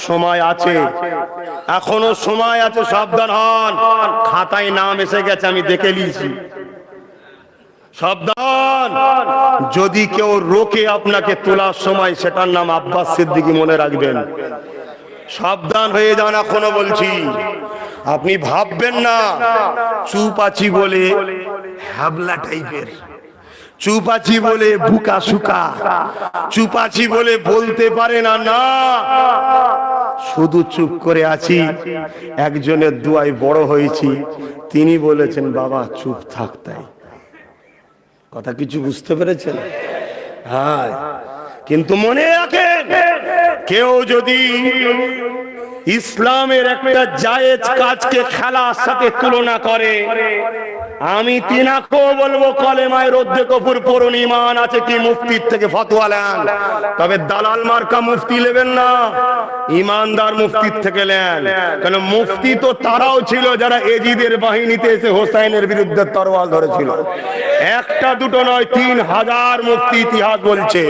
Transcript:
সময় আছে, এখনো সময় আছে, সাবধান হন। খাতায় নাম এসে গেছে, আমি দেখে নিয়েছি। সাবধান, যদি কেউ রোকে আপনাকে তোলার সময়, সেটার নাম আব্বাস সিদ্দিকী, মনে রাখবেন। সাবধান হয়ে যান, এখনো বলছি। আপনি ভাববেন না চুপ আছি বলে হ্যাবলা টাইপের, চুপ আছি বলে বুকা সুকা, চুপ আছি বলে বলতে পারে না, না, শুধু চুপ করে আছি। একজনের দুয়ায় বড় হয়েছি, তিনি বলেছেন বাবা চুপ থাক। তাই কথা কিছু বুঝতে পেরেছেন? হ্যাঁ, কিন্তু মনে রাখেন, কেউ যদি ইসলামের একটা জায়েজ কাজকে খেলার সাথে তুলনা করে, আমি তিনাকেও বলবো কলেমায় রদ্দে কফুর পড়ুন, ঈমান আছে কি, মুফতির থেকে ফতোয়া নেন। তবে দালাল মার্কা মুফতি নেবেন না, ঈমানদার মুফতির থেকে নেন। কারণ মুফতি তো তারাও ছিল যারা এজিদের বাহিনীতে এসে হোসাইনের বিরুদ্ধে তরোয়াল ধরেছিল। একটা দুটো নয়, 3000 মুফতি, ইতিহাস বলছে।